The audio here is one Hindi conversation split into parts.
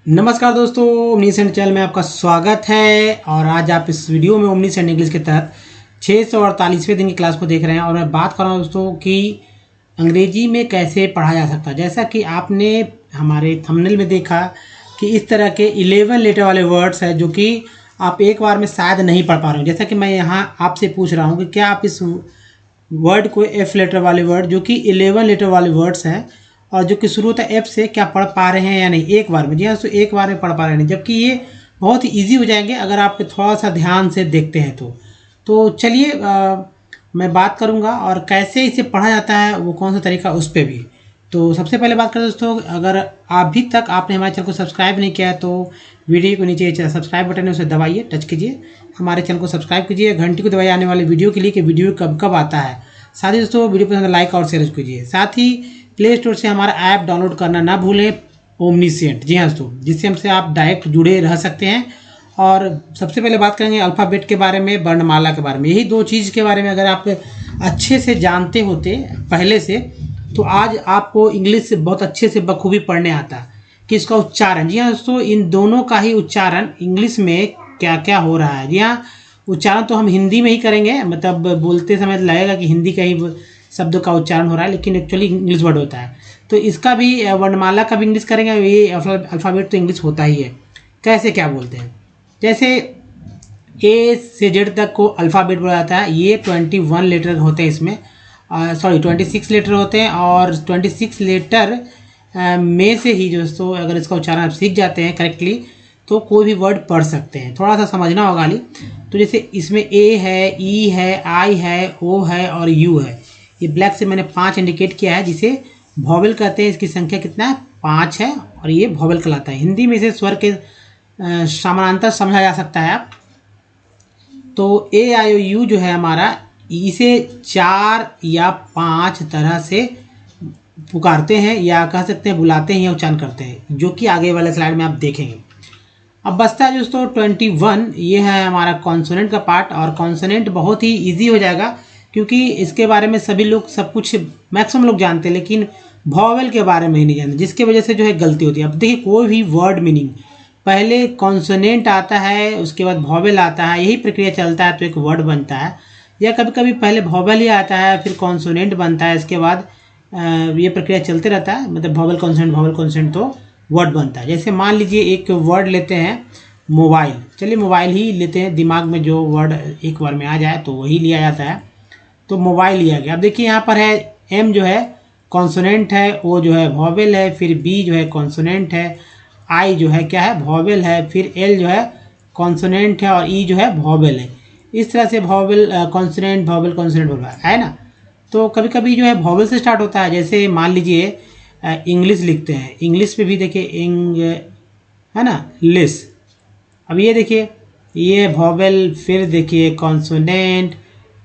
नमस्कार दोस्तों, ओमनीसेंट चैनल में आपका स्वागत है। और आज आप इस वीडियो में ओमनीसेंट इंग्लिश के तहत 648वें दिन की क्लास को देख रहे हैं। और मैं बात कर रहा हूँ दोस्तों कि अंग्रेजी में कैसे पढ़ा जा सकता है। जैसा कि आपने हमारे थंबनेल में देखा कि इस तरह के 11 लेटर वाले वर्ड्स हैं जो कि आप एक बार में शायद नहीं पढ़ पा रहे हो। जैसा कि मैं यहाँ आपसे पूछ रहा हूँ कि क्या आप इस वर्ड को F लेटर वाले वर्ड जो कि 11 लेटर वाले वर्ड्स हैं और जो कि शुरू होता है F से, क्या पढ़ पा रहे हैं या नहीं एक बार में। जी हाँ, तो एक बार में पढ़ पा रहे हैं, जबकि ये बहुत ही ईजी हो जाएंगे अगर आप थोड़ा सा ध्यान से देखते हैं तो चलिए मैं बात करूँगा और कैसे इसे पढ़ा जाता है, वो कौन सा तरीका उस पर भी। तो सबसे पहले बात करें दोस्तों, अगर अभी तक आपने हमारे चैनल को सब्सक्राइब नहीं किया है तो वीडियो को नीचे सब्सक्राइब बटन है, उसे दबाइए, टच कीजिए, हमारे चैनल को सब्सक्राइब कीजिए, घंटी को दबाइए आने वाले वीडियो के लिए कि वीडियो कब कब आता है। साथ ही दोस्तों वीडियो पसंद लाइक और शेयर कीजिए। साथ ही प्ले स्टोर से हमारा ऐप डाउनलोड करना ना भूलें, ओमनीसेंट। जी हाँ दोस्तों, जिससे हमसे आप डायरेक्ट जुड़े रह सकते हैं। और सबसे पहले बात करेंगे अल्फ़ाबेट के बारे में, वर्णमाला के बारे में। यही दो चीज़ के बारे में अगर आप अच्छे से जानते होते पहले से तो आज आपको इंग्लिश बहुत अच्छे से बखूबी पढ़ने आता कि इसका उच्चारण। जी हाँ दोस्तों, इन दोनों का ही उच्चारण इंग्लिश में क्या क्या हो रहा है। जी हाँ, उच्चारण तो हम हिंदी में ही करेंगे, मतलब बोलते समय लगेगा कि हिंदी का ही शब्द का उच्चारण हो रहा है, लेकिन एक्चुअली इंग्लिश वर्ड होता है। तो इसका भी वर्णमाला का भी इंग्लिश करेंगे। ये अल्फ़ाबेट तो इंग्लिश होता ही है। कैसे क्या बोलते हैं, जैसे ए से जेड तक को अल्फ़ाबेट बोला जाता है। ये 21 लेटर होते हैं इसमें, 26 लेटर होते हैं। और 26 लेटर में से ही दोस्तों अगर इसका उच्चारण आप सीख जाते हैं करेक्टली तो कोई भी वर्ड पढ़ सकते हैं। थोड़ा सा समझना होगा खाली। तो जैसे इसमें ए है, ई है, आई है, ओ है और यू है। ये ब्लैक से मैंने 5 इंडिकेट किया है, जिसे वॉवेल कहते हैं। इसकी संख्या कितना है, 5 है, और ये वॉवेल कहलाता है। हिंदी में इसे स्वर के समानांतर समझा जा सकता है आप। तो ए आई ओ यू जो है हमारा, इसे 4 या 5 तरह से पुकारते हैं या कह सकते हैं बुलाते हैं या उच्चारण करते हैं, जो कि आगे वाले स्लाइड में आप देखेंगे। अब बचता है दोस्तों 21। ये है हमारा कॉन्सोनेंट का पार्ट। और कॉन्सोनेंट बहुत ही इजी हो जाएगा क्योंकि इसके बारे में सभी लोग सब कुछ मैक्सिमम लोग जानते हैं, लेकिन वॉवेल के बारे में ही नहीं जानते, जिसकी वजह से जो है गलती होती है। अब देखिए, कोई भी वर्ड मीनिंग पहले कॉन्सोनेंट आता है, उसके बाद वॉवेल आता है, यही प्रक्रिया चलता है तो एक वर्ड बनता है। या कभी कभी पहले वॉवेल ही आता है फिर कॉन्सोनेंट बनता है, इसके बाद ये प्रक्रिया चलते रहता है, मतलब वॉवेल कॉन्सोनेंट तो वर्ड बनता है। जैसे मान लीजिए एक वर्ड लेते हैं मोबाइल। चलिए मोबाइल ही लेते हैं, दिमाग में जो वर्ड एक बार में आ जाए तो वही लिया जाता है। तो मोबाइल लिया गया। अब देखिए यहाँ पर है एम जो है कॉन्सोनेंट है, ओ जो है वॉवेल है, फिर बी जो है कॉन्सोनेंट है, आई जो है क्या है वॉवेल है, फिर एल जो है कॉन्सोनेंट है और ई जो है वॉवेल है। इस तरह से वॉवेल कॉन्सोनेंट वॉवेल कॉन्सोनेंट बोल रहा है ना। तो कभी कभी जो है वॉवेल से स्टार्ट होता है। जैसे मान लीजिए इंग्लिश लिखते हैं, इंग्लिश पे भी देखिए इंग है ना, लिस। अब ये देखिए, ये वॉवेल, फिर देखिए कॉन्सोनेंट,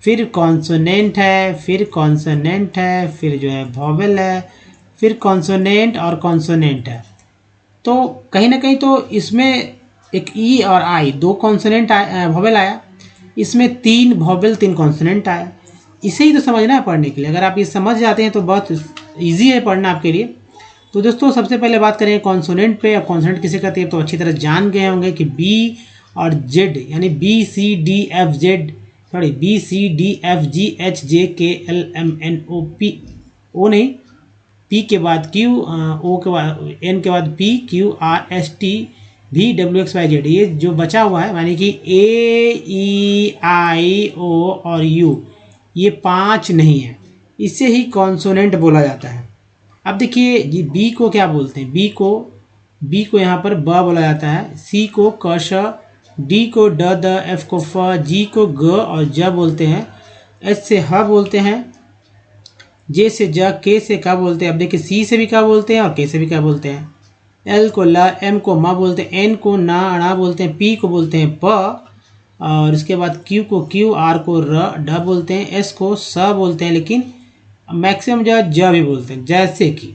फिर कॉन्सोनेंट है, फिर कॉन्सोनेंट है, फिर जो है वॉवेल है, फिर कॉन्सोनेंट और कॉन्सोनेंट है। तो कहीं ना कहीं तो इसमें एक ई और आई, 2 कॉन्सोनेंट वॉवेल आया, इसमें 3 वॉवेल 3 कॉन्सोनेंट आया। इसे ही तो समझना है पढ़ने के लिए। अगर आप ये समझ जाते हैं तो बहुत ईजी है पढ़ना आपके लिए। तो दोस्तों सबसे पहले बात करेंगे कॉन्सोनेंट पे। अब कॉन्सोनेंट किसे कहते हैं तो अच्छी तरह जान गए होंगे कि बी और जेड, यानी B C D F Z, sorry B C D F G H J K L M N O P, O नहीं, पी के बाद क्यू, ओ के बाद एन के बाद P, Q R S T भी डब्ल्यू एक्स वाई जेड। ये जो बचा हुआ है यानी कि ए ई आई ओ और यू, ये 5 नहीं है, इसे ही कॉन्सोनेंट बोला जाता है। अब देखिए ये बी को क्या बोलते हैं, बी को यहाँ पर ब बोला जाता है, सी को क श, डी को ड द, एफ को फ, जी को ग और ज बोलते हैं, एच से ह बोलते हैं, जे से ज, के से का बोलते हैं। अब देखिए सी से भी का बोलते हैं और के से भी का बोलते हैं। एल को ल, एम को म बोलते हैं, एन को ना अणा बोलते हैं, पी को बोलते हैं प, और इसके बाद क्यू को क्यू, आर को र ढ बोलते हैं, एस को स बोलते हैं, लेकिन मैक्सिमम जो ज भी बोलते हैं। जैसे कि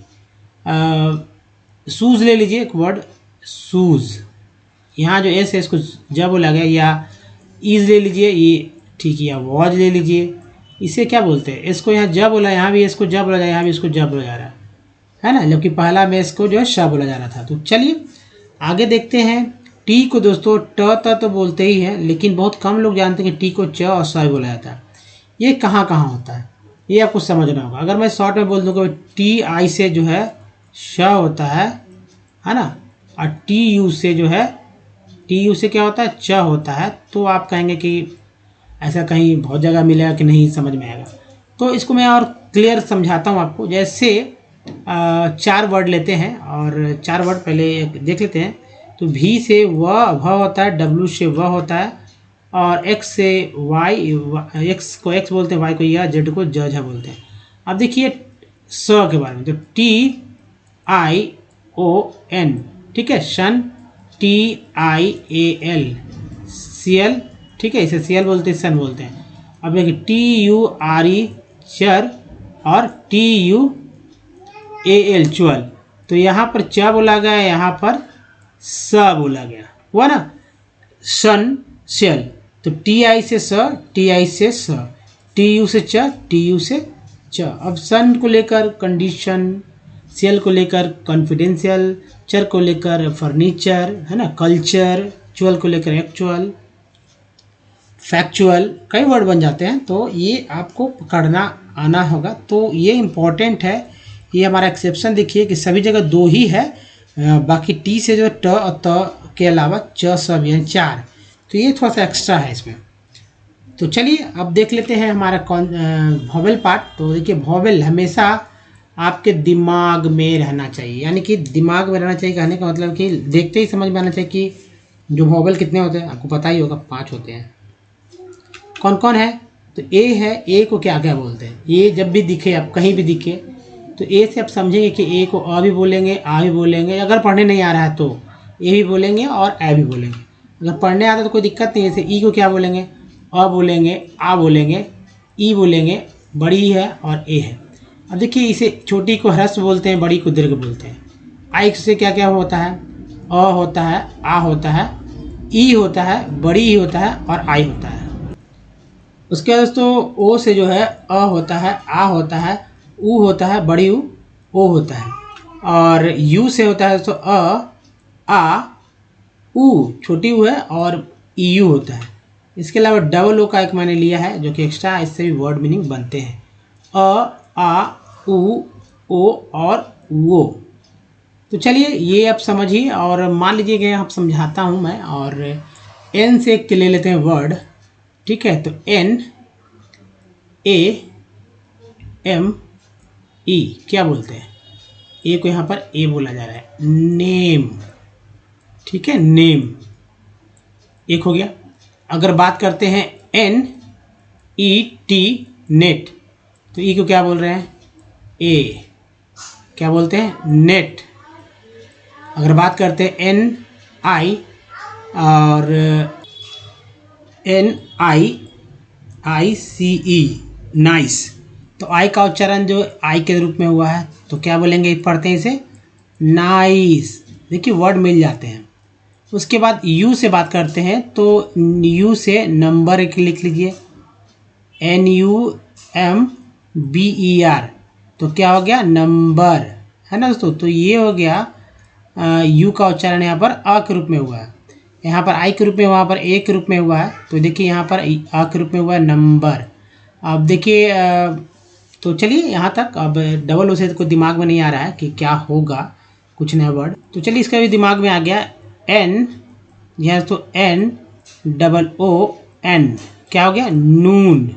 शूज़ ले लीजिए, एक वर्ड शूज़, यहाँ जो एस है इसको ज बोला गया। या ईज ले लीजिए, ये ठीक है। या वॉज ले लीजिए, इसे क्या बोलते हैं, इसको यहाँ ज बोला, यहाँ भी इसको ज बोला जा रहा है, यहाँ भी इसको ज बोला जा रहा है ना, जबकि पहला में इसको जो है श बोला जा रहा था। तो चलिए आगे देखते हैं टी को दोस्तों ट त तो बोलते ही हैं, लेकिन बहुत कम लोग जानते हैं कि टी को च और स बोला जाता है। ये कहाँ कहाँ होता है ये आपको समझना होगा। अगर मैं शॉर्ट में बोल दूँ कि टी आई से जो है श होता है ना, और टी यू से जो है टी यू से क्या होता है च होता है, तो आप कहेंगे कि ऐसा कहीं बहुत जगह मिलेगा कि नहीं समझ में आएगा। तो इसको मैं और क्लियर समझाता हूँ आपको। जैसे 4 वर्ड लेते हैं और 4 वर्ड पहले देख लेते हैं। तो भी से व होता है, डब्ल्यू से व होता है, और एक्स से वाई, एक्स को एक्स बोलते हैं, वाई को या, जेड को ज झ बोलते हैं। अब देखिए स के बारे में, तो टी आई ओ एन, ठीक है, sun, T I A L, C L, ठीक है, इसे सी एल बोलते हैं, सन बोलते हैं। अब देखिए टी यू आर ई चर और टी यू ए एल च्वल, तो यहाँ पर च बोला गया, यहाँ पर स बोला गया, हुआ ना, सन सेल। तो टी आई से स, टी आई से स, टी यू से च, टी यू से च। अब सन को लेकर कंडीशन, सेल को लेकर कॉन्फिडेंशियल, चर को लेकर फर्नीचर, है ना, कल्चर, च्वल को लेकर एक्चुअल, फैक्चुअल, कई वर्ड बन जाते हैं। तो ये आपको पकड़ना आना होगा। तो ये इम्पोर्टेंट है। ये हमारा एक्सेप्शन देखिए कि सभी जगह 2 ही है, बाकी टी से जो ट और त के अलावा च सब यानी 4, तो ये थोड़ा सा एक्स्ट्रा है इसमें। तो चलिए अब देख लेते हैं हमारा वॉवेल पार्ट। तो देखिए वॉवेल हमेशा आपके दिमाग में रहना चाहिए, यानी कि दिमाग में रहना चाहिए कहने का मतलब कि देखते ही समझ में आना चाहिए कि जो वॉवेल कितने होते हैं, आपको पता ही होगा 5 होते हैं। कौन कौन है? तो ए है, ए को क्या क्या बोलते हैं? ए जब भी दिखे, आप कहीं भी दिखे तो ए से आप समझेंगे कि ए को अ भी बोलेंगे, आ भी बोलेंगे। अगर पढ़ने नहीं आ रहा है तो ए भी बोलेंगे और ए भी बोलेंगे। अगर पढ़ने आता है तो कोई दिक्कत नहीं है। जैसे ई को क्या बोलेंगे? अ बोलेंगे, आ बोलेंगे, ई बोलेंगे, बड़ी है और ए है। अब देखिए इसे छोटी को ह्रस्व बोलते हैं, बड़ी को दीर्घ बोलते हैं। आई से क्या क्या होता है? अ होता है, आ होता है, ई होता है, बड़ी ई होता है और आई होता है। उसके बाद दोस्तों ओ से जो है अ होता है, आ होता है, ऊ होता है, बड़ी ऊ, ओ होता है। और यू से होता है दोस्तों अ, आ, ऊ, छोटी ऊ है और ई यू होता है। इसके अलावा डबल ओ का एक मैंने लिया है जो कि एक्स्ट्रा, इससे भी वर्ड मीनिंग बनते हैं। अ, आ, ऊ, ओ और वो। तो चलिए ये आप समझिए और मान लीजिए कि आप समझाता हूँ मैं। और एन से एक ले लेते हैं वर्ड, ठीक है। तो एन ए एम ई क्या बोलते हैं? ए को यहाँ पर ए बोला जा रहा है, नेम, ठीक है, नेम एक हो गया। अगर बात करते हैं एन ई टी नेट, तो ई को क्या बोल रहे हैं? ए, क्या बोलते हैं? नेट। अगर बात करते हैं एन आई और एन आई आई सी ई, नाइस, तो आई का उच्चारण जो आई के रूप में हुआ है तो क्या बोलेंगे? पढ़ते हैं इसे नाइस। देखिए वर्ड मिल जाते हैं। उसके बाद यू से बात करते हैं तो यू से नंबर एक लिख लीजिए, N U M B E R, तो क्या हो गया? नंबर, है ना दोस्तों। तो ये हो गया यू का उच्चारण यहाँ पर अ के रूप में हुआ है, यहाँ पर आई के रूप में, वहाँ पर ए के रूप में हुआ है। तो देखिए यहाँ पर अ के रूप में हुआ है नंबर। अब देखिए तो चलिए यहाँ तक। अब डबल ओ से कोई दिमाग में नहीं आ रहा है कि क्या होगा, कुछ नया वर्ड। तो चलिए इसका भी दिमाग में आ गया, एन, यहाँ तो एन डबल ओ एन, क्या हो गया? नून।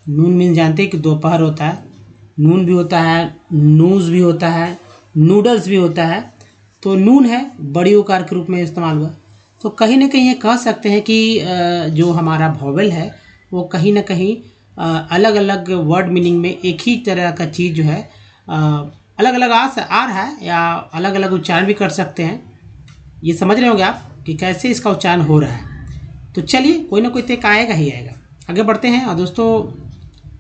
नून मीन जानते हैं कि दोपहर होता है, नून भी होता है, नूज भी होता है, नूडल्स भी होता है। तो नून है, बड़ी उकार के रूप में इस्तेमाल हुआ। तो कहीं ना कहीं ये कह सकते हैं कि जो हमारा वॉवेल है वो कहीं ना कहीं अलग अलग वर्ड मीनिंग में एक ही तरह का चीज़ जो है अलग अलग आ रहा है, या अलग अलग उच्चारण भी कर सकते हैं। ये समझ रहे होंगे आप कि कैसे इसका उच्चारण हो रहा है। तो चलिए कोई ना कोई तक आएगा ही आएगा। आगे बढ़ते हैं और दोस्तों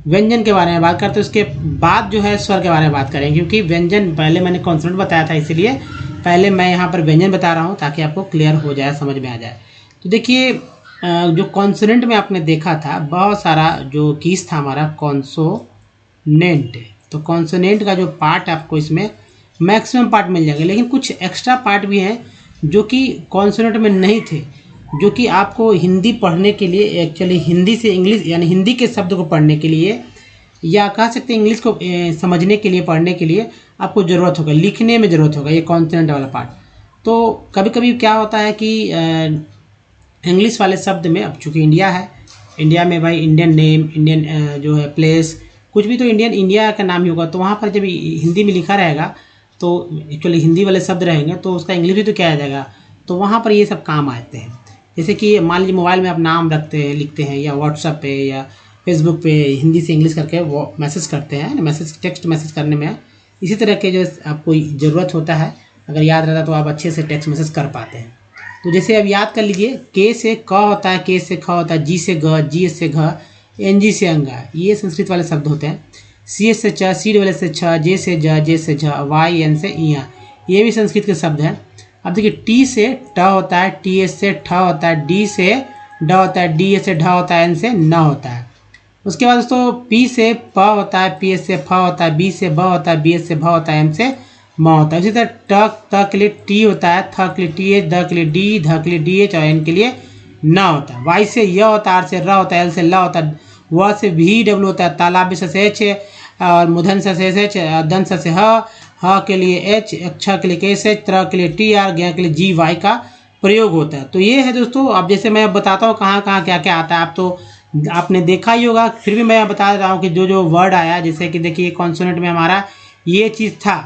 व्यंजन के बारे में बात करते हैं। उसके बाद जो है स्वर के बारे में बात करेंगे, क्योंकि व्यंजन पहले मैंने कॉन्सोनेंट बताया था, इसीलिए पहले मैं यहाँ पर व्यंजन बता रहा हूँ ताकि आपको क्लियर हो जाए, समझ में आ जाए। तो देखिए जो कॉन्सोनेंट में आपने देखा था, बहुत सारा जो कीज था हमारा कॉन्सोनेंट। तो कॉन्सोनेंट का जो पार्ट आपको इसमें मैक्सिमम पार्ट मिल जाएगा, लेकिन कुछ एक्स्ट्रा पार्ट भी हैं जो कि कॉन्सोनेंट में नहीं थे, जो कि आपको हिंदी पढ़ने के लिए एक्चुअली हिंदी से इंग्लिश यानी हिंदी के शब्द को पढ़ने के लिए या कह सकते हैं इंग्लिश को समझने के लिए पढ़ने के लिए आपको ज़रूरत होगा, लिखने में ज़रूरत होगा ये कॉन्सोनेंट वाला पार्ट। तो कभी कभी क्या होता है कि इंग्लिश वाले शब्द में, अब चूँकि इंडिया है, इंडिया में भाई इंडियन नेम, इंडियन जो है प्लेस, कुछ भी तो इंडियन इंडिया का नाम ही होगा, तो वहाँ पर जब हिंदी में लिखा रहेगा तो एक्चुअली हिंदी वाले शब्द रहेंगे तो उसका इंग्लिश भी तो क्या आ जाएगा, तो वहाँ पर ये सब काम आते हैं। जैसे कि मान लीजिए मोबाइल में आप नाम रखते हैं, लिखते हैं, या व्हाट्सएप पे या फेसबुक पे हिंदी से इंग्लिश करके वो मैसेज करते हैं, मैसेज टेक्स्ट मैसेज करने में इसी तरह के जो आपको ज़रूरत होता है, अगर याद रहता तो आप अच्छे से टेक्स्ट मैसेज कर पाते हैं। तो जैसे अब याद कर लीजिए, के से क होता है, के से ख होता है, जी से ग, जी से घ, एन जी से अंगा, ये संस्कृत वाले शब्द होते हैं। सी से च, सी वाले से छ, जे से ज, जे से झ, वाई एन से इया, ये भी संस्कृत के शब्द हैं। अब देखिए टी से ट होता है, टी एस से ठ होता है, डी से ड होता है, डी एस से ढ होता है, एन से न होता है। उसके बाद दोस्तों पी से प होता है, पी एस से फ होता है, बी से ब होता है, बी एस से भ होता है, एम से म होता है। इसी तरह त के लिए टी होता है, थ के लिए टी एच, द के लिए डी, ध के लिए डी एच और एन के लिए न होता है। वाई से य होता है, आर से र होता है, एल से ल होता है, व से भी डब्ल्यू होता है, तालाब से एच और मूर्धन से एच, दंत से ह के लिए एच, अक्ष के लिए के से, त्र के लिए टी आर, ज्ञ के लिए जी वाई का प्रयोग होता है। तो ये है दोस्तों। अब जैसे मैं बताता हूँ कहाँ कहाँ क्या क्या आता है, आप तो आपने देखा ही होगा, फिर भी मैं बता रहा हूँ कि जो जो वर्ड आया, जैसे कि देखिए कॉन्सोनेंट में हमारा ये चीज़ था,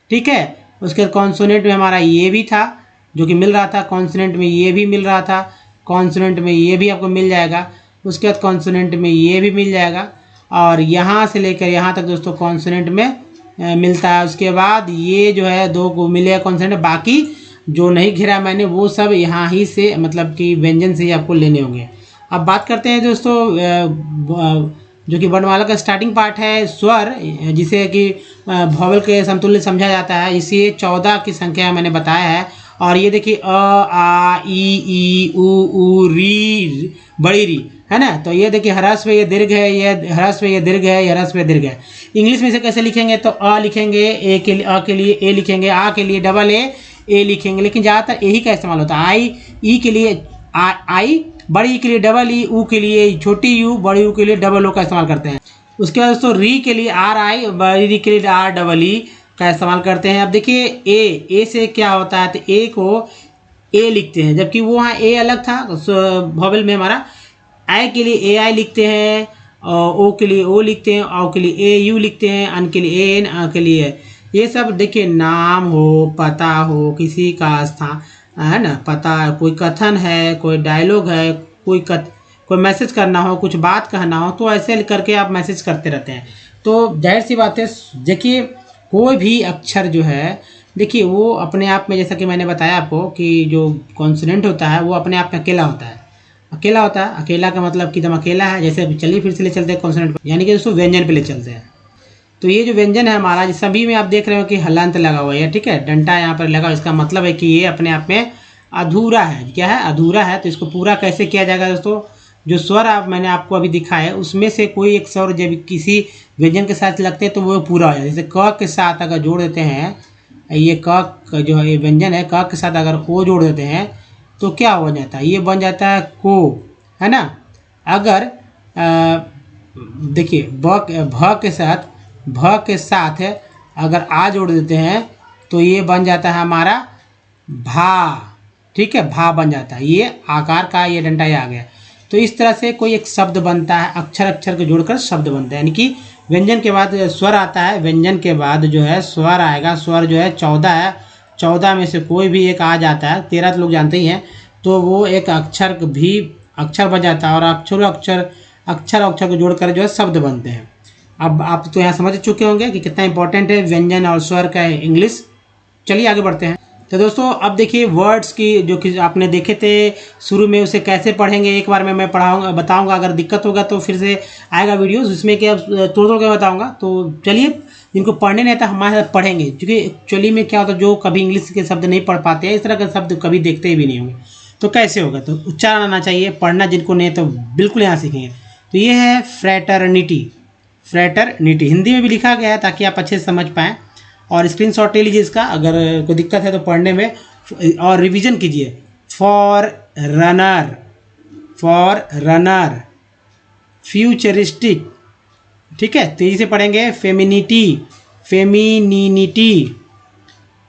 ठीक है, उसके बाद कॉन्सोनेंट में हमारा ये भी था जो कि मिल रहा था, कॉन्सोनेंट में ये भी मिल रहा था, कॉन्सोनेंट में ये भी आपको मिल जाएगा, उसके बाद कॉन्सोनेंट में ये भी मिल जाएगा, और यहाँ से लेकर यहाँ तक दोस्तों कॉन्सोनेंट में मिलता है। उसके बाद ये जो है दो को मिलेगा कॉन्सोनेंट, बाकी जो नहीं घेरा मैंने वो सब यहाँ ही से मतलब कि व्यंजन से ही आपको लेने होंगे। अब बात करते हैं दोस्तों जो कि वर्णमाला का स्टार्टिंग पार्ट है स्वर, जिसे कि वॉवल के समतुल्य समझा जाता है। इसे 14 की संख्या मैंने बताया है। और ये देखिए अ, आ, ई, उ, री, बड़ी री, है ना। तो ये देखिए ह्रस्व ये दीर्घ है, ये ह्रस्व ये दीर्घ है, ये ह्रस्व ये दीर्घ है। इंग्लिश में इसे कैसे लिखेंगे, तो अ लिखेंगे, ए के लिए अ के लिए ए लिखेंगे, आ के लिए डबल ए लिखेंगे, लेकिन ज़्यादातर यही का इस्तेमाल होता है। आई ई के लिए आई, बड़ी ई के लिए डबल ई, ऊ के लिए छोटी यू, बड़ी यू के लिए डबल ओ का इस्तेमाल करते हैं। उसके बाद दोस्तों री के लिए आर आई, बड़ी री के लिए आर डबल ई का इस्तेमाल करते हैं। अब देखिए ए से क्या होता है, तो ए को ए लिखते हैं, जबकि वो वहाँ ए अलग था वॉवल में हमारा। आई के लिए ए आई लिखते हैं, ओ के लिए ओ लिखते हैं, औ के लिए ए यू लिखते हैं, अन के लिए ए एन, अ के लिए। ये सब देखिए नाम हो, पता हो, किसी का स्थान है ना, पता, कोई कथन है, कोई डायलॉग है, कोई मैसेज करना हो, कुछ बात कहना हो, तो ऐसे करके आप मैसेज करते रहते हैं। तो जाहिर सी बात है, देखिए कोई भी अक्षर जो है, देखिए वो अपने आप में, जैसा कि मैंने बताया आपको कि जो कॉन्सोनेंट होता है वो अपने आप में अकेला होता है। अकेला होता है, अकेला का मतलब कि एकदम अकेला है। जैसे चलिए फिर से ले चलते हैं कॉन्सोनेंट पर, यानी कि दोस्तों व्यंजन पे ले चलते हैं। तो ये जो व्यंजन है हमारा, सभी में आप देख रहे हो कि हलंत लगा हुआ है, ठीक है, डंटा यहाँ पर लगा, इसका मतलब है कि ये अपने आप में अधूरा है। क्या है, अधूरा है। तो इसको पूरा कैसे किया जाएगा दोस्तों, जो स्वर मैंने आपको अभी दिखाया है उसमें से कोई एक स्वर जब किसी व्यंजन के साथ लगते हैं तो वो पूरा हो जाता है। जैसे क के साथ अगर जोड़ देते हैं, ये क जो है ये व्यंजन है, क के साथ अगर ओ जोड़ देते हैं तो क्या हो जाता है, ये बन जाता है को, है ना। अगर देखिए भ के साथ अगर आ जोड़ देते हैं तो ये बन जाता है हमारा भा, ठीक है, भा बन जाता है। ये आकार का ये डंडा आ गया। तो इस तरह से कोई एक शब्द बनता है, अक्षर अक्षर को जोड़कर शब्द बनता है। यानी कि व्यंजन के बाद स्वर आता है, व्यंजन के बाद जो है स्वर आएगा। स्वर जो है 14 है, 14 में से कोई भी एक आ जाता है, 13 तो लोग जानते ही हैं, तो वो एक अक्षर भी अक्षर बन जाता है, और अक्षर को जोड़कर जो है शब्द बनते हैं। अब आप तो यहाँ समझ चुके होंगे कि कितना इंपॉर्टेंट है व्यंजन और स्वर का इंग्लिश। चलिए आगे बढ़ते हैं। तो दोस्तों अब देखिए वर्ड्स की जो कि आपने देखे थे शुरू में, उसे कैसे पढ़ेंगे एक बार में मैं बताऊंगा। अगर दिक्कत होगा तो फिर से आएगा वीडियो, जिसमें कि अब तोड़ के बताऊंगा। तो चलिए, जिनको पढ़ने नहीं आता हमारे साथ पढ़ेंगे, क्योंकि एक्चुअली में क्या होता है, जो कभी इंग्लिश के शब्द नहीं पढ़ पाते हैं, इस तरह के शब्द कभी देखते भी नहीं होंगे, तो कैसे होगा। तो उच्चारण आना चाहिए, पढ़ना जिनको नहीं है तो बिल्कुल यहाँ सीखेंगे। तो ये है फ्रेटर्निटी। फ्रेटर्निटी हिंदी में भी लिखा गया है ताकि आप अच्छे से समझ पाएँ, और स्क्रीनशॉट ले लीजिए इसका, अगर कोई दिक्कत है तो पढ़ने में। और रिवीजन कीजिए। For runner, for runner. Futuristic, ठीक है, तेजी से पढ़ेंगे। Femininity, femininity.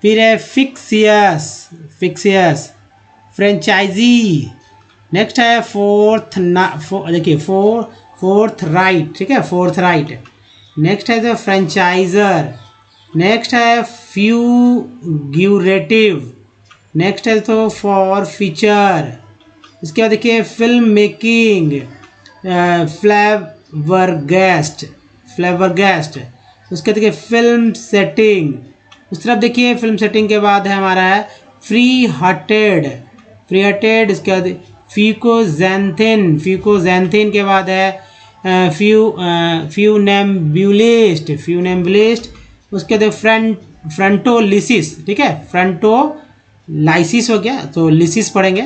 फिर है फिक्सियस, फिक्सियस। फ्रेंचाइजी। नेक्स्ट है देखिए फोर्थ राइट, ठीक है, फोर्थ राइट। नेक्स्ट है द फ्रेंचाइजर। नेक्स्ट है फ्यूग्यूरेटिव। नेक्स्ट है तो फॉर फीचर। इसके बाद देखिए फिल्म मेकिंग, फ्लेवरगेस्ट, फ्लेवरगेस्ट। उसके देखिए फिल्म सेटिंग। उस तरफ देखिए फिल्म सेटिंग के बाद है हमारा है फ्री हार्टेड, फ्री हार्टेड। इसके बाद फ्यूकोजेंथिन, फ्यूकोजेंथिन के बाद है फ्यूनेम्बुलिस्ट, फ्यूनेम्बुलिस्ट। उसके बाद फ्रंटोलिसिस, ठीक है, फ्रंटोलाइसिस हो गया तो लिसिस पढ़ेंगे।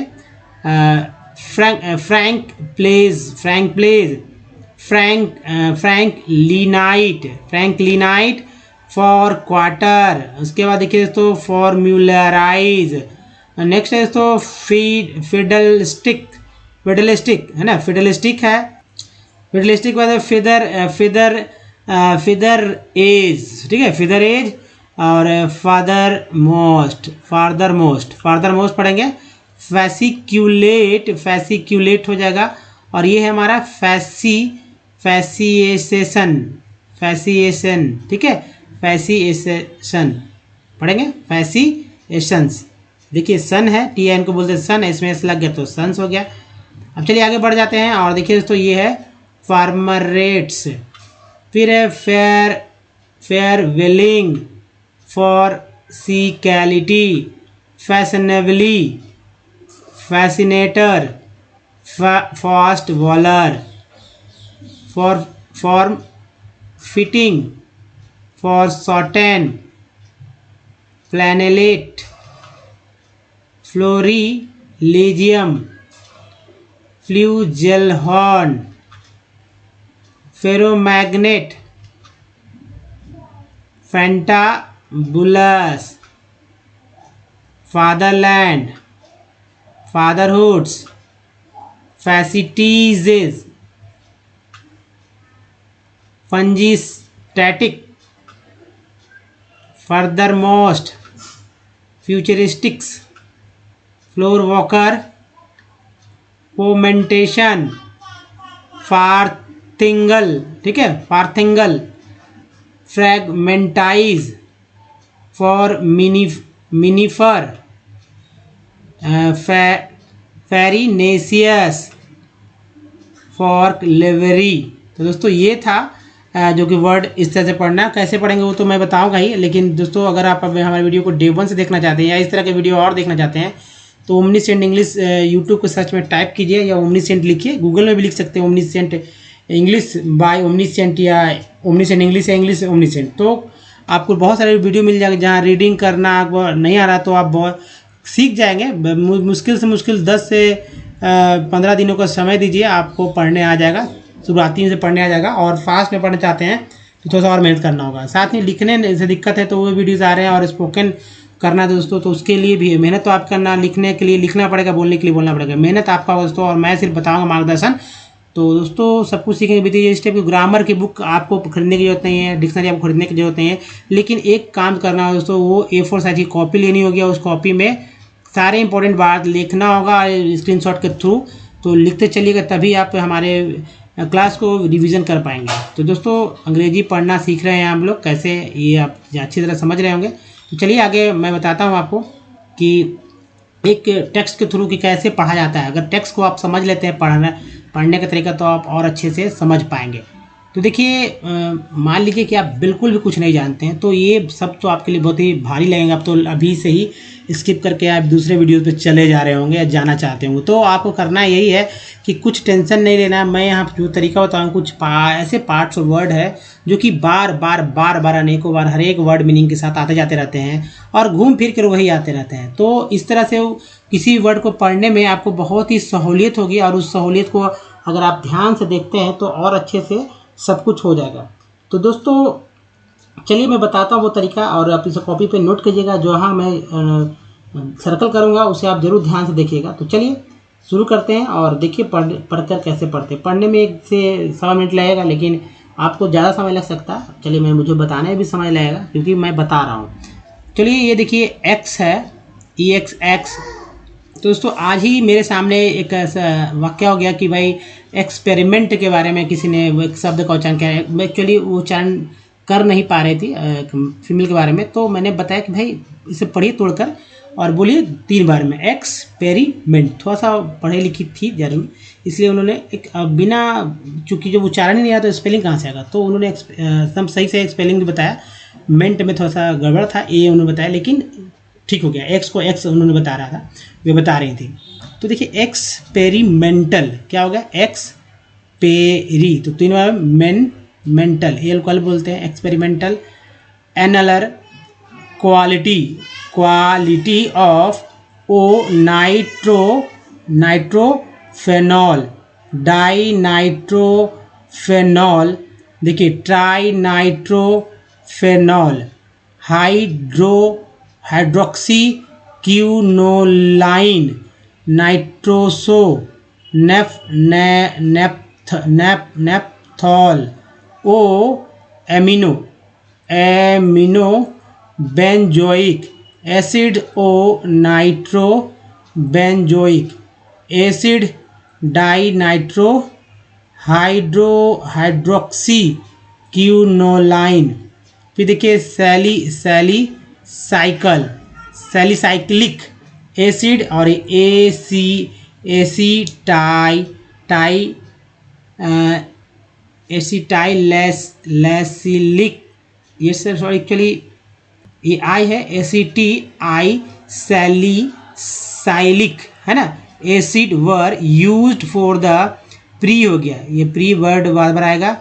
Frankpledge, frankpledge. Franklinite, franklinite forequarter. उसके बाद देखिए तो फॉर्म्यूलराइज। नेक्स्ट है तो फिडलिस्टिक, फिडलिस्टिक है ना, फिडलिस्टिक है। फिडलिस्टिक के बाद फिदर एज, ठीक है, फिदर एज। और father most, father most, father most पढ़ेंगे। फैसिक्यूलेट, फैसिक्यूलेट हो जाएगा। और ये है हमारा फैसिएशन, फैसिएशन, ठीक है, फैसिएशन पढ़ेंगे। फैसिएशंस, देखिए सन है, टी एन को बोलते हैं सन, इसमें एस लग गया तो सन्स हो गया। अब चलिए आगे बढ़ जाते हैं और देखिए दोस्तों ये है फार्मरेट्स। फिर है farewelling, farcicality, fashionably, fascinator, fast waller, form fitting, foreshorten, flannelette, florilegium, flugelhorn, ferromagnet, fantabulous, fatherland, fatherhoods, फैसिटीजेस, fungistatic, furthermost, futuristics, floorwalker, fomentation, farthingale, ठीक है, फार्थिंगल, फ्रैगमेंटाइज, फॉर मिनीफर, फेरिनेसियस, फॉर लेवरी। तो दोस्तों ये था जो कि वर्ड इस तरह से पढ़ना, कैसे पढ़ेंगे वो तो मैं बताऊंगा ही। लेकिन दोस्तों अगर आप हमारे वीडियो को डे 1 से देखना चाहते हैं या इस तरह के वीडियो और देखना चाहते हैं तो ओमनीसेंट इंग्लिश यूट्यूब को सर्च में टाइप कीजिए या ओमनीसेंट लिखिए, गूगल में भी लिख सकते हैं ओमनीसेंट इंग्लिश बाय ओमनीसेंट या ओमनीसेंट इंग्लिश या इंग्लिश ओमनीसेंट। तो आपको बहुत सारे वीडियो मिल जाएंगे जहाँ रीडिंग करना आपको नहीं आ रहा तो आप बहुत सीख जाएंगे। मुश्किल से मुश्किल 10 से 15 दिनों का समय दीजिए, आपको पढ़ने आ जाएगा, शुरुआती से पढ़ने आ जाएगा। और फास्ट में पढ़ना चाहते हैं तो थोड़ा सा और मेहनत करना होगा। साथ में लिखने से दिक्कत है तो वो वीडियोज़ आ रहे हैं, और स्पोकन करना है दोस्तों तो उसके लिए भी मेहनत तो आप करना, लिखने के लिए लिखना पड़ेगा, बोलने के लिए बोलना पड़ेगा, मेहनत आपका दोस्तों। और मैं सिर्फ बताऊँगा मार्गदर्शन। तो दोस्तों सब कुछ सीखेंगे विद इस टाइप की। ग्रामर की बुक आपको खरीदने की जरूरत नहीं है, डिक्शनरी आपको खरीदने की जरूरत नहीं है, लेकिन एक काम करना है दोस्तों, वो A4 साइज की कॉपी लेनी होगी और उस कॉपी में सारे इंपॉर्टेंट बात लिखना होगा स्क्रीनशॉट के थ्रू। तो लिखते चलिएगा तभी आप हमारे क्लास को रिवीजन कर पाएंगे। तो दोस्तों अंग्रेजी पढ़ना सीख रहे हैं हम लोग, कैसे ये आप अच्छी तरह समझ रहे होंगे। तो चलिए आगे मैं बताता हूँ आपको कि एक टेक्स्ट के थ्रू कि कैसे पढ़ा जाता है। अगर टेक्स्ट को आप समझ लेते हैं पढ़ने का तरीका तो आप और अच्छे से समझ पाएंगे। तो देखिए मान लीजिए कि आप बिल्कुल भी कुछ नहीं जानते हैं तो ये सब तो आपके लिए बहुत ही भारी लगेगा। आप तो अभी से ही स्किप करके आप दूसरे वीडियो पे चले जा रहे होंगे या जाना चाहते होंगे। तो आपको करना यही है कि कुछ टेंशन नहीं लेना है। मैं यहाँ जो तरीका बताऊँ, कुछ ऐसे पार्ट्स और वर्ड है जो कि बार बार अनेकों बार हर एक वर्ड मीनिंग के साथ आते जाते रहते हैं और घूम फिर कर वही आते रहते हैं। तो इस तरह से किसी वर्ड को पढ़ने में आपको बहुत ही सहूलियत होगी, और उस सहूलियत को अगर आप ध्यान से देखते हैं तो और अच्छे से सब कुछ हो जाएगा। तो दोस्तों चलिए मैं बताता हूँ वो तरीका, और आप इसे कॉपी पे नोट कीजिएगा। जो हाँ मैं सर्कल करूँगा उसे आप जरूर ध्यान से देखिएगा। तो चलिए शुरू करते हैं और देखिए पढ़कर कैसे पढ़ते हैं। पढ़ने में 1 से 1.25 मिनट लगेगा, लेकिन आपको ज़्यादा समय लग सकता है। चलिए मुझे बताने में भी समय लगेगा क्योंकि मैं बता रहा हूँ। चलिए ये देखिए x है, EX। तो दोस्तों आज ही मेरे सामने एक ऐसा वाक्य हो गया कि भाई एक्सपेरिमेंट के बारे में किसी ने एक शब्द का उच्चारण किया है। एक्चुअली वो उच्चारण कर नहीं पा रही थी फीमेल के बारे में, तो मैंने बताया कि भाई इसे पढ़िए तोड़कर और बोलिए 3 बार में। एक्सपेरिमेंट थोड़ा सा पढ़ी लिखी थी जरूर, इसलिए उन्होंने एक बिना, चूँकि जब उच्चारण ही नहीं आया तो स्पेलिंग कहाँ से आएगा, तो उन्होंने एकदम सही से स्पेलिंग भी बताया। मेंट में थोड़ा सा गड़बड़ था, ए उन्होंने बताया, लेकिन ठीक हो गया। एक्स को एक्स उन्होंने बता रहा था, वे बता रही थी। तो देखिए एक्सपेरिमेंटल क्या हो गया, एक्सपेरी, तो 3 बार मेंटल, एल को बोलते हैं experimental. AnalaR quality of O nitrophenol, di nitrophenol, देखिए tri nitrophenol, hydroxy quinoline, nitroso naphthol, O amino benzoic acid, O nitro benzoic acid, di nitro hydroxy quinoline. फिर देखिए सैलिसाइक्लिक एसिड और एसिटाइलैसिलिक, ये सर एक्चुअली ये आई है, एसिटाई सैलिसाइलिक है ना, acid were used for the pre हो गया, ये प्री वर्ड बार बार आएगा,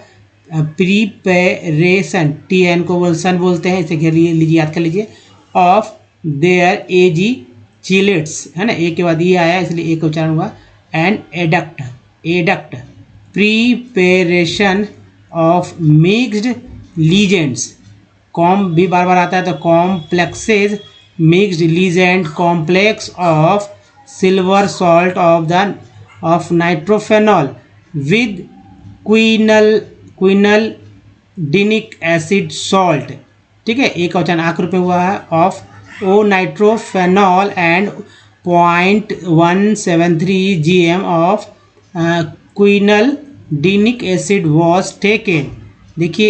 प्रीपरेशन, TN को सन बोलते हैं, इसे घेर लीजिए, याद कर लीजिए, ऑफ देयर एजी चिलेट्स है ना, ए के बाद ये आया इसलिए एक उच्चारण हुआ। And adduct preparation of mixed ligands, कॉम भी बार बार आता है, तो complexes mixed ligand complex of silver salt of nitrophenol with quinaldinic acid salt, ठीक है, एक वचन आखिर रुपये हुआ है, of O nitrophenol and 0.173 GM of quinaldinic acid was taken. देखिए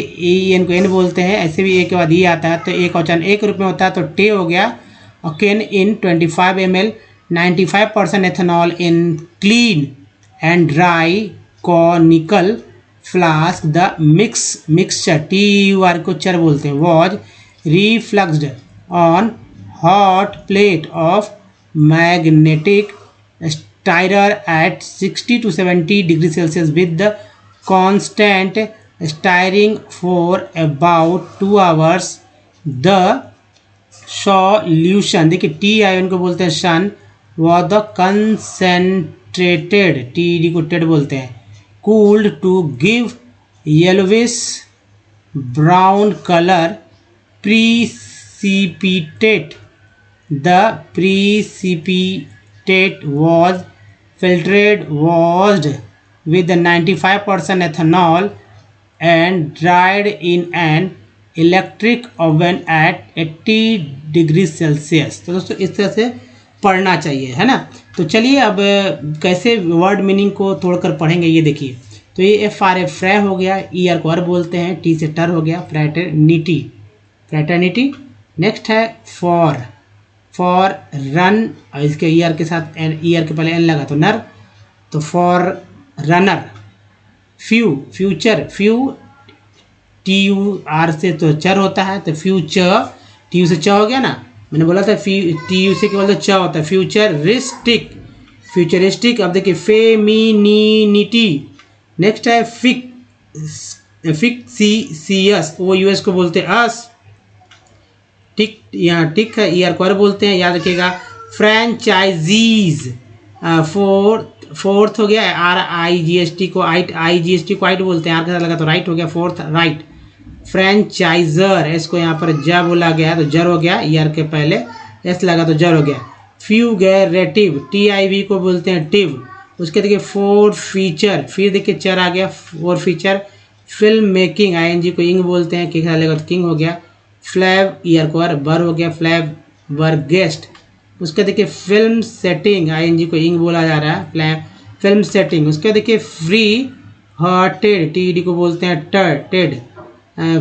एन को एन बोलते हैं, ऐसे भी एक के बाद ये आता है, तो एक वचन एक रूप में होता है, तो टे हो गया। केन in 25 ml 95% ethanol in clean and dry conical flask, the mixture TUR को चर बोलते हैं, was refluxed on hot plate of magnetic stirrer at 60 to 70 degree Celsius with the constant stirring for about 2 hours। The solution, देखिए TIN को बोलते हैं शन, वॉज द कंसेंट्रेटेड, TD को टेड बोलते हैं, cooled to give yellowish brown color, precipitate, the precipitate was filtered washed with 95% ethanol and dried in an electric oven at 80 degree Celsius. तो दोस्तों इस तरह से पढ़ना चाहिए, है ना। तो चलिए अब कैसे वर्ड मीनिंग को तोड़कर पढ़ेंगे ये देखिए। तो ये FR फ्रै हो गया, ER को अर बोलते हैं, T से टर हो गया, फ्रैटर्निटी। नेक्स्ट है फॉर रन, और इसके ER के साथ ER के पहले N लगा तो नर, तो फॉर रनर। फ्यूचर TUR से तो चर होता है, तो फ्यूचर TU से च हो गया ना, मैंने बोला था TU से केवल तो च होता है। फ्यूचरिस्टिक। अब देखिए फेमिनिटी। नेक्स्ट है फिक्सियस, वो US को बोलते हैं अस, टिक, यहाँ टिक है, ER को अर बोलते हैं, याद रखिएगा। फ्रेंचाइजीज, फोर्थ हो गया, RIGST को IGST को आइट बोलते हैं, आर के साथ लगा तो राइट हो गया, फोर्थ राइट। फ्रेंचाइजर, इसको यहाँ पर ज बोला गया तो जर हो गया, ER के पहले S लगा तो जर हो गया। फ्यूगेरेटिव, TIV को बोलते हैं टिव। उसके देखिए फोर फीचर, फिर देखिए चर आ गया, four feature. Film making, ING को इंग बोलते हैं, किंग लेगा तो किंग हो गया। फ्लैव ईयर को बर हो गया, फ्लैव वर गेस्ट। उसके देखिए फिल्म सेटिंग, ING को इंग बोला जा रहा है, फिल्म सेटिंग। उसके देखिए फ्री हार्टेड, TED को बोलते हैं टेड।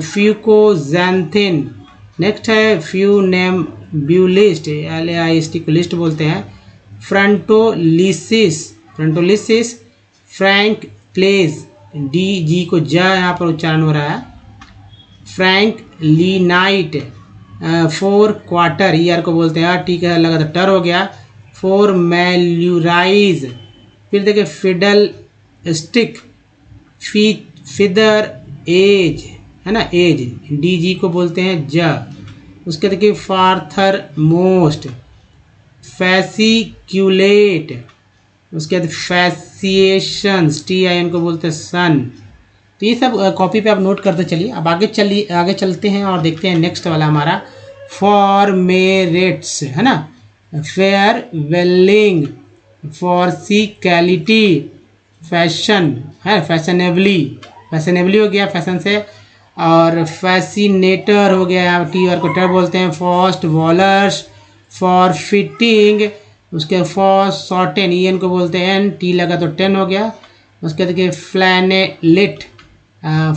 फ्यूकोजैंथिन। नेक्स्ट है फ्यूनेम्ब्यूलिस्ट, LAIST को लिस्ट बोलते हैं। फ्रंटोलिसिस, फ्रैंक प्लेज, DG को जा यहाँ पर उच्चारण हो रहा है। फ्रैंक लीनाइट। फोर क्वार्टर, ईयर को बोलते हैं, ठीक है लगा तो टर हो गया। फोर मैल्यूराइज। फिर देखिए फिडल स्टिक, फिदर एज है ना, एज, DG को बोलते हैं ज। उसके देखिए फार्थर मोस्ट, फैसिक्यूलेट। उसके बाद फैसिएशंस, TIN को बोलते हैं सन। तो ये सब कॉपी पे आप नोट करते चलिए। अब आगे चलते हैं और देखते हैं नेक्स्ट वाला हमारा फॉर्मेरेट्स है ना, फेयर वेलिंग, फॉर्सिकैलिटी, फैशन है, फैशनेबली हो गया फैशन से। और फैसिनेटर हो गया, यहाँ TR को टर बोलते हैं। Fast wallers, form fitting. उसके फॉर शॉर्टेन, EN को बोलते हैं N, T लगा तो 10 हो गया। उसके देखिए फ्लैनेलेट,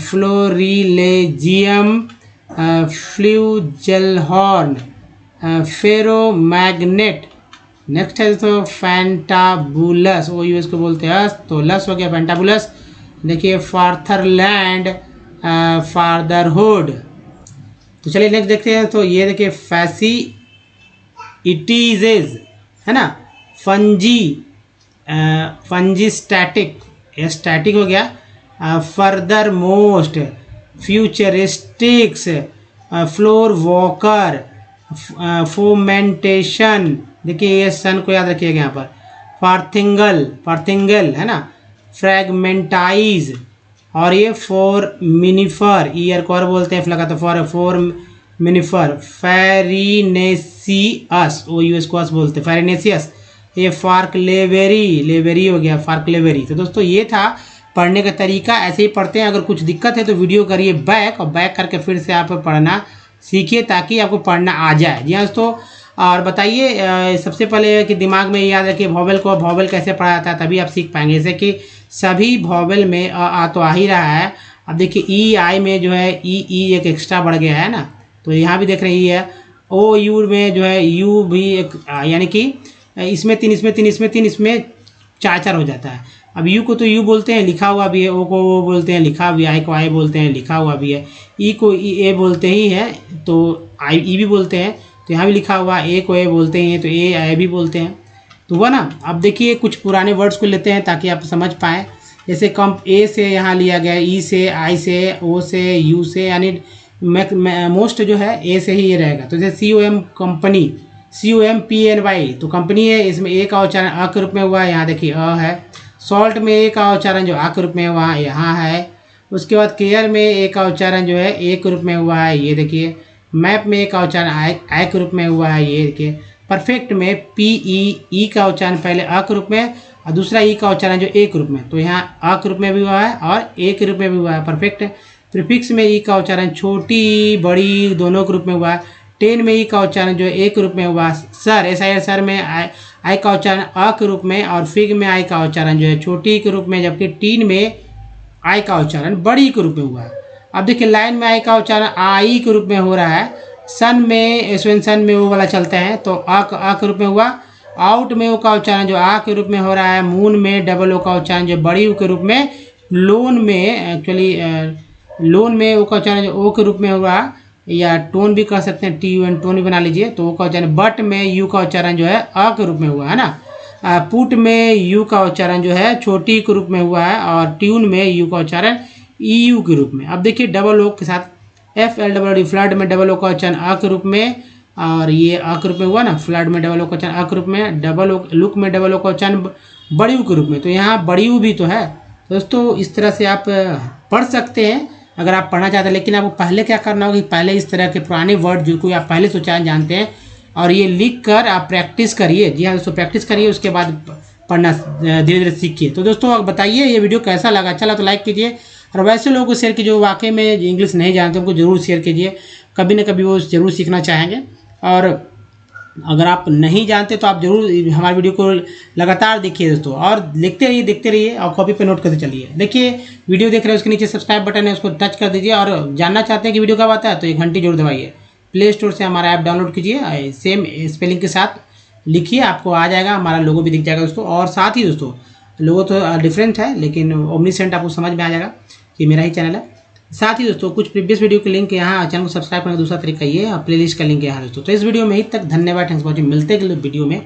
फ्लोरिलेजियम, फ्लूजेलहॉर्न, फेरोमैग्नेट। नेक्स्ट है तो फैंटाबुलस, OUS को बोलते हैं तो लस हो गया फैंटाबुलस। देखिए फार्थरलैंड, फादरहुड। तो चलिए नेक्स्ट देखते हैं। तो ये देखिए फैसी इटीजेज है ना, फंजी स्टैटिक, ये स्टैटिक हो गया। Furthermost, futuristics, floorwalker, fomentation. देखिए ये सन को याद रखिएगा यहाँ पर। पार्थिंगल है ना, फ्रैगमेंटाइज। और ये फोरमिनिफर, ईयर को और बोलते हैं, लगा तो फोरमिनिफर। फेरिनेसियस, OUS को अस बोलते हैं, फेरिनेसियस। ये लेवेरी हो गया, लेवेरी। तो दोस्तों ये था पढ़ने का तरीका, ऐसे ही पढ़ते हैं। अगर कुछ दिक्कत है तो वीडियो करिए बैक, और बैक करके फिर से आप पढ़ना सीखिए ताकि आपको पढ़ना आ जाए। जी हाँ दोस्तों, और बताइए सबसे पहले कि दिमाग में याद रखिए वॉवेल कैसे पढ़ा जाता है, तभी आप सीख पाएंगे। जैसे कि सभी वॉवेल में आ तो आ ही रहा है। अब देखिए EI में जो है ई एक एक्स्ट्रा बढ़ गया है ना, तो यहाँ भी देख रहे हैं है। OU में जो है U भी एक, यानी कि इसमें 3, इसमें 4 हो जाता है। अब U को तो U बोलते हैं, लिखा हुआ भी है। O को O बोलते हैं, लिखा भी है। I को I बोलते हैं, लिखा हुआ भी है। E को A बोलते ही है, तो E भी बोलते हैं। तो यहाँ भी लिखा हुआ, A को A बोलते हैं तो A भी बोलते हैं। तो हुआ ना। अब देखिए कुछ पुराने वर्ड्स को लेते हैं ताकि आप समझ पाएँ। जैसे A से यहाँ लिया गया, E से, I से, O से, U से, यानी मोस्ट जो है A से ही ये रहेगा। तो जैसे COM कंपनी, COMPNY तो कंपनी है, इसमें A का उच्चारण अ के रूप में हुआ है, यहाँ देखिए अ है। सॉल्ट में A का उच्चारण जो आ के रूप में हुआ है, यहाँ है। उसके बाद केयर में A का उच्चारण जो है A के रूप में हुआ है, ये देखिए। मैप में A का उच्चारण आई के रूप में हुआ है, ये देखिए। परफेक्ट में PE का उच्चारण पहले अ के रूप में और दूसरा ई का उच्चारण जो ए के रूप में, तो यहाँ अ के रूप में भी हुआ है और ए के रूप में भी हुआ है। परफेक्ट। प्रीफिक्स में ई का उच्चारण छोटी बड़ी दोनों के रूप में हुआ है। टेन में ई का उच्चारण जो ए के रूप में हुआ। सर SIR सर में आई का उच्चारण अ के रूप में और फिग में आई का उच्चारण जो है छोटी के रूप में, जबकि टीन में आई का उच्चारण बड़ी के रूप में हुआ है। अब देखिए लाइन में आई का उच्चारण आई के रूप में हो रहा है। सन में सन में वो वाला चलता है तो अ के रूप में हुआ। आउट में ओ का उच्चारण जो आ के रूप में हो रहा है। मून में डबल ओ का उच्चारण जो बड़ी ओ के रूप में। लोन में एक्चुअली लोन में ओ का उच्चारण जो ओ के रूप में हुआ, या टोन भी कह सकते हैं, TUN टोन भी बना लीजिए। तो ओ का उच्चारण। बट में यू का उच्चारण जो है अ के रूप में हुआ है ना। पुट में यू का उच्चारण जो है छोटी के रूप में हुआ है और ट्यून में यू का उच्चारण EU के रूप में। अब देखिए डबल ओ के साथ FLWD फ्लड में डबल ओ का उच्चारण अ के रूप में और ये अ के रूप में हुआ ना। फ्लड में डबल ओ का उच्चारण अ के रूप में। डबल ओ लुक में डबल ओ का उच्चारण बड़ी यू के रूप में। तो यहाँ बड़ी यू भी तो है दोस्तों। इस तरह से आप पढ़ सकते हैं अगर आप पढ़ना चाहते हैं, लेकिन आपको पहले क्या करना होगा कि पहले इस तरह के पुराने वर्ड जो कोई आप पहले से उच्चारण जानते हैं और ये लिख कर आप प्रैक्टिस करिए। जी हाँ दोस्तों, प्रैक्टिस करिए, उसके बाद पढ़ना धीरे धीरे सीखिए। तो दोस्तों आप बताइए ये वीडियो कैसा लगा, अच्छा लगा तो लाइक कीजिए, और वैसे लोगों को शेयर कीजिए जो वाकई में इंग्लिश नहीं जानते उनको जरूर शेयर कीजिए, कभी ना कभी वो जरूर सीखना चाहेंगे। और अगर आप नहीं जानते तो आप जरूर हमारे वीडियो को लगातार देखिए दोस्तों, और लिखते रहिए, देखते रहिए, और कॉपी पे नोट करते चलिए। देखिए वीडियो देख रहे हैं उसके नीचे सब्सक्राइब बटन है, उसको टच कर दीजिए, और जानना चाहते हैं कि वीडियो कब आता है तो एक घंटी जरूर दबाइए। प्ले स्टोर से हमारा ऐप डाउनलोड कीजिए, सेम स्पेलिंग के साथ लिखिए, आपको आ जाएगा, हमारा लोगो भी दिख जाएगा दोस्तों। और साथ ही दोस्तों लोगो तो डिफरेंट है, लेकिन ओमनीसेंट आपको समझ में आ जाएगा कि मेरा ही चैनल है। साथ ही दोस्तों कुछ प्रीवियस वीडियो के लिंक यहाँ, चैनल को सब्सक्राइब करने का दूसरा तरीका ये है, प्लेलिस्ट का लिंक यहाँ दोस्तों। तो इस वीडियो में ही तक, धन्यवाद, थैंक्स फॉर वॉचिंग। मिलते हैं अगले वीडियो में,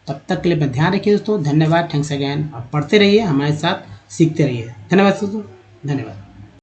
तब तक के लिए अपना ध्यान रखिए दोस्तों। धन्यवाद, थैंक्स अगैन। आप पढ़ते रहिए, हमारे साथ सीखते रहिए। धन्यवाद दोस्तों, धन्यवाद।